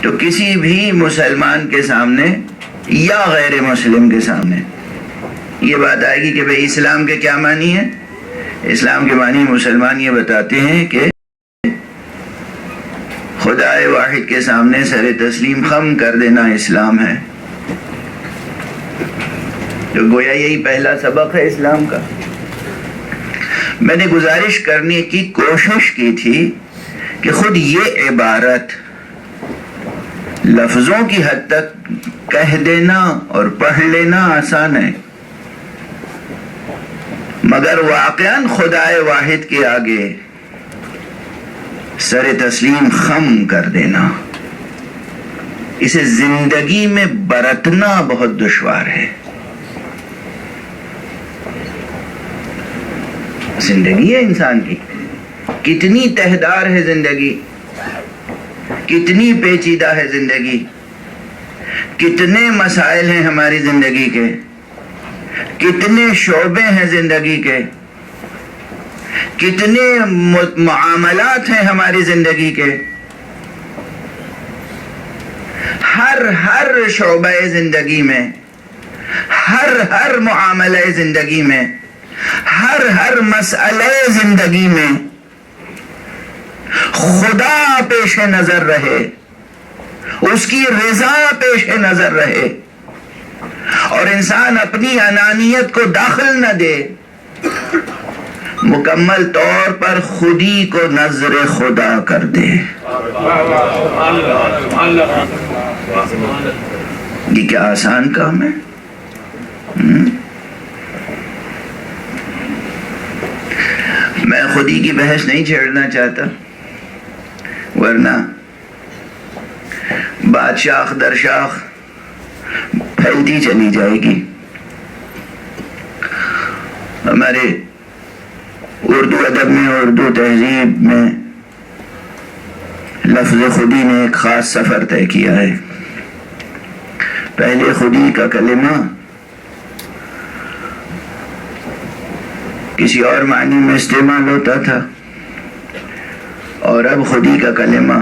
تو کسی بھی مسلمان کے سامنے یا غیر مسلم کے سامنے یہ بات آئے گی کہ بھئی اسلام کے کیا معنی ہے. اسلام کے معنی مسلمان یہ بتاتے ہیں کہ خدا واحد کے سامنے سر تسلیم خم کر دینا اسلام ہے. تو گویا یہی پہلا سبق ہے اسلام کا. میں نے گزارش کرنے کی کوشش کی تھی کہ خود یہ عبارت لفظوں کی حد تک کہہ دینا اور پڑھ لینا آسان ہے، مگر واقعاً خدا واحد کے آگے سر تسلیم خم کر دینا، اسے زندگی میں برتنا بہت دشوار ہے. زندگی ہے انسان کی، کتنی تہدار ہے زندگی، کتنی پیچیدہ ہے زندگی، کتنے مسائل ہیں ہماری زندگی کے، کتنے شعبے ہیں زندگی کے، کتنے معاملات ہیں ہماری زندگی کے. ہر شعبہ زندگی میں، ہر معاملہ زندگی میں، ہر مسئلہ زندگی میں خدا پیش نظر رہے، اس کی رضا پیش نظر رہے، اور انسان اپنی انانیت کو داخل نہ دے، مکمل طور پر خودی کو نظر خدا کر دے. یہ کیا آسان کام ہے. میں خودی کی بحث نہیں چھیڑنا چاہتا، ورنہ بات شاخ در شاخ پھیلتی چلی جائے گی. ہمارے اردو ادب میں، اردو تہذیب میں لفظ خودی نے ایک خاص سفر طے کیا ہے. پہلے خودی کا کلمہ کسی اور معنی میں استعمال ہوتا تھا، اور اب خودی کا کلمہ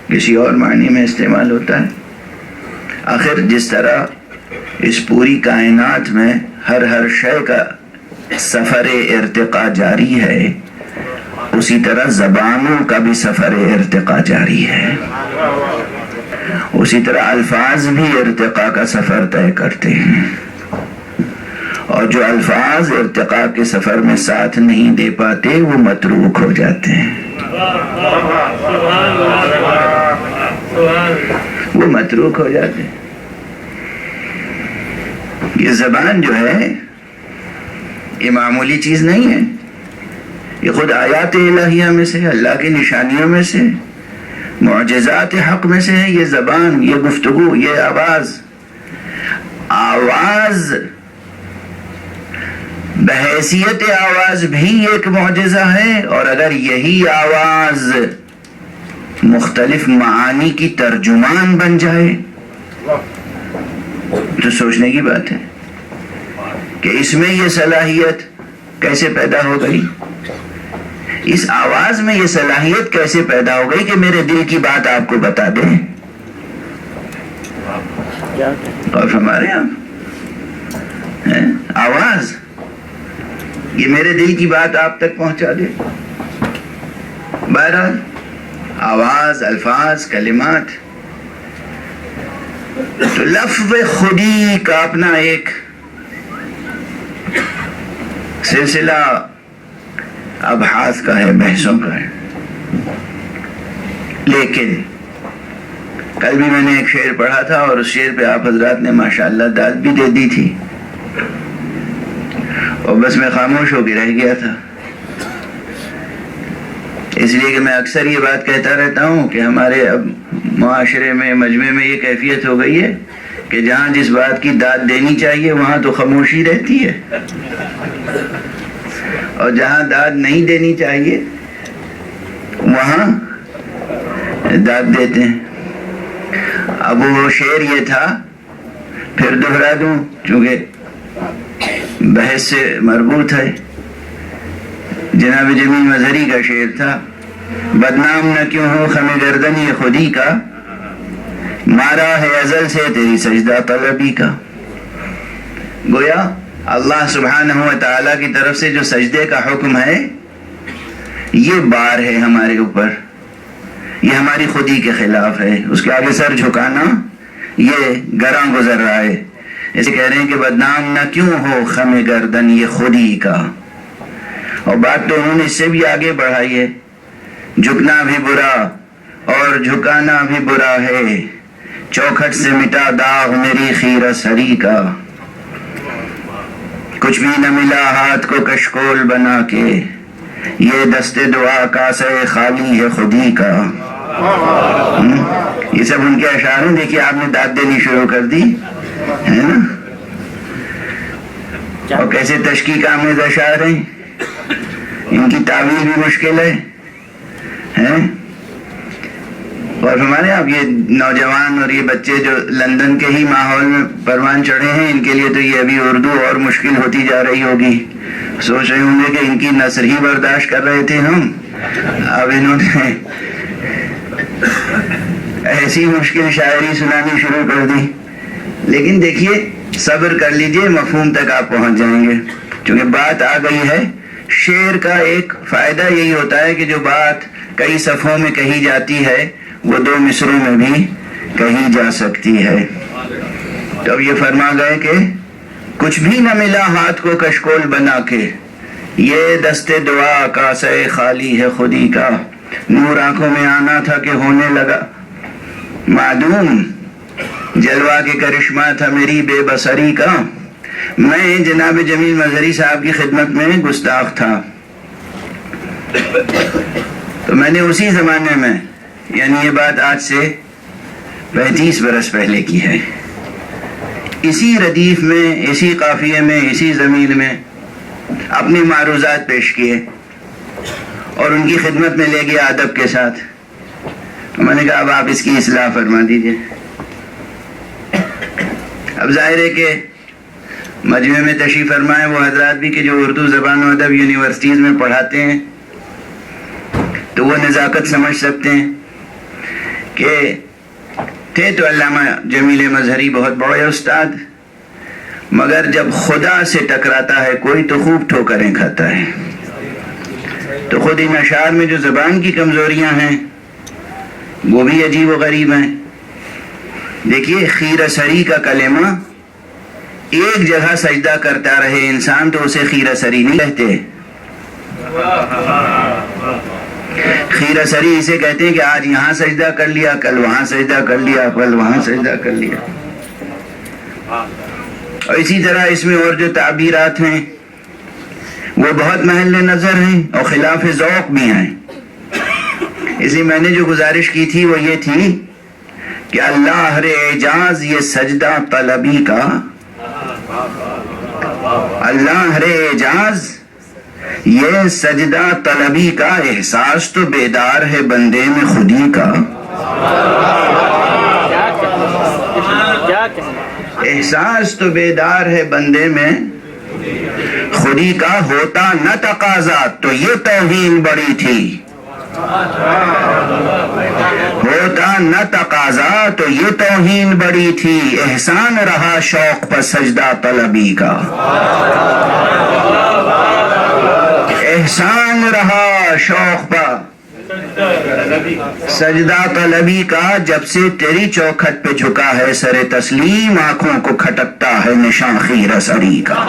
کسی اور معنی میں استعمال ہوتا ہے. آخر جس طرح اس پوری کائنات میں ہر شے کا سفر ارتقاء جاری ہے، اسی طرح زبانوں کا بھی سفر ارتقاء جاری ہے. اسی طرح الفاظ بھی ارتقاء کا سفر طے کرتے ہیں، اور جو الفاظ ارتقاء کے سفر میں ساتھ نہیں دے پاتے وہ متروک ہو جاتے ہیں. وہ متروک ہو جاتے ہیں. یہ زبان جو ہے یہ معمولی چیز نہیں ہے، یہ خود آیات الہیہ میں سے، اللہ کی نشانیوں میں سے، معجزات حق میں سے ہے. یہ زبان، یہ گفتگو، یہ آواز بحیثیت آواز بھی ایک معجزہ ہے، اور اگر یہی آواز مختلف معانی کی ترجمان بن جائے تو سوچنے کی بات ہے کہ اس میں یہ صلاحیت کیسے پیدا ہو گئی، اس آواز میں یہ صلاحیت کیسے پیدا ہو گئی کہ میرے دل کی بات آپ کو بتا دے. اور ہمارے آپ آواز یہ میرے دل کی بات آپ تک پہنچا دے. بہرحال آواز، الفاظ، کلمات، تو لفظ خودی کا اپنا ایک سلسلہ ابحاث کا ہے، بحثوں کا ہے. لیکن کل بھی میں نے ایک شعر پڑھا تھا، اور اس شعر پہ آپ حضرات نے ماشاءاللہ داد بھی دے دی تھی، اور بس میں خاموش ہو کے رہ گیا تھا. اس لیے کہ میں اکثر یہ بات کہتا رہتا ہوں کہ ہمارے اب معاشرے میں، مجمع میں یہ کیفیت ہو گئی ہے کہ جہاں جس بات کی داد دینی چاہیے وہاں تو خاموشی رہتی ہے، اور جہاں داد نہیں دینی چاہیے وہاں داد دیتے ہیں. اب وہ شعر یہ تھا، پھر دہرا دوں چونکہ بحث سے مربوط ہے. جناب جمیل مظہری کا شعر تھا، بدنام نہ کیوں ہو خم گردن یہ خودی کا، مارا ہے ازل سے تیری سجدہ طلبی کا. گویا اللہ سبحانہ و تعالیٰ کی طرف سے جو سجدے کا حکم ہے یہ بار ہے ہمارے اوپر، یہ ہماری خودی کے خلاف ہے. اس کے آگے سر جھکانا یہ گراں گزر رہا ہے. اسے کہہ رہے ہیں کہ بدنام نہ کیوں ہو خم گردن یہ خودی کا. اور بات تو انہوں نے اس سے بھی آگے بڑھائی ہے، جھکنا بھی برا اور جھکانا بھی برا ہے، چوکھٹ سے مٹا داغ میری خیرہ سری کا. کچھ بھی نہ ملا ہاتھ کو کشکول بنا کے، یہ دست دعا کاسے خالی ہے خودی کا. یہ سب ان کے اشعار ہیں. دیکھیے آپ نے داد دینی شروع کر دی ہے نا، اور کیسے تشکیق آمیز اشعار ہیں. ان کی تعبیر بھی مشکل ہے. اور ہمارے آپ یہ نوجوان اور یہ بچے جو لندن کے ہی ماحول میں پروان چڑھے ہیں، ان کے لیے تو یہ ابھی اردو اور مشکل ہوتی جا رہی ہوگی. سوچ رہے ہوں گے کہ ان کی نثر ہی برداشت کر رہے تھے ہم، اب انہوں نے ایسی مشکل شاعری سنانی شروع کر دی. لیکن دیکھیے صبر کر لیجئے، مفہوم تک آپ پہنچ جائیں گے. کیونکہ بات آ گئی ہے. شعر کا ایک فائدہ یہی ہوتا ہے کہ جو بات کئی صفحوں میں کہی جاتی ہے وہ 2 مصروں میں بھی کہی جا سکتی ہے. تو اب یہ فرما گئے کہ کچھ بھی نہ ملا ہاتھ کو کشکول بنا کے، یہ دست دعا کاسے خالی ہے خودی کا. نور آنکھوں میں آنا تھا کہ ہونے لگا معدوم، جلوہ کے کرشمہ تھا میری بے بصری کا. میں جناب جمیل مظہری صاحب کی خدمت میں گستاخ تھا، تو میں نے اسی زمانے میں، یعنی یہ بات آج سے 35 برس پہلے کی ہے، اسی ردیف میں، اسی قافیے میں، اسی زمین میں اپنے معروضات پیش کیے اور ان کی خدمت میں لے گیا ادب کے ساتھ. میں نے کہا اب آپ اس کی اصلاح فرما دیجئے. اب ظاہر ہے کہ مجمع میں تشریف فرمائے وہ حضرات بھی کہ جو اردو زبان و ادب یونیورسٹیز میں پڑھاتے ہیں، تو وہ نزاکت سمجھ سکتے ہیں کہ تھے تو علامہ جمیل مظہری بہت بڑے استاد، مگر جب خدا سے ٹکراتا ہے کوئی تو خوب ٹھوکریں کھاتا ہے. تو خود ان اشعار میں جو زبان کی کمزوریاں ہیں وہ بھی عجیب و غریب ہیں. دیکھیے خیرہ سری کا کلمہ، ایک جگہ سجدہ کرتا رہے انسان تو اسے خیرہ سری نہیں کہتے. خیرہ سری اسے کہتے ہیں کہ آج یہاں سجدہ کر لیا، کل وہاں سجدہ کر لیا، کل وہاں سجدہ کر لیا. اور اسی طرح اس میں اور جو تعبیرات ہیں وہ بہت محل نظر ہیں اور خلاف ذوق بھی ہیں. اس لیے میں نے جو گزارش کی تھی وہ یہ تھی کہ اللہ رے اعجاز یہ سجدہ طلبی کا، اللہ رے اعجاز یہ سجدہ طلبی کا، احساس تو بیدار ہے بندے میں خودی کا. احساس تو بیدار ہے بندے میں خودی کا، ہوتا نہ تقاضا تو یہ توہین بڑی تھی، ہوتا نہ تقاضا تو یہ توہین بڑی تھی، احسان رہا شوق پر سجدہ طلبی کا. احسان رہا شوق پر سجدہ طلبی کا، جب سے تیری چوکھٹ پہ جھکا ہے سر تسلیم، آنکھوں کو کھٹکتا ہے نشان خیرہ سری کا.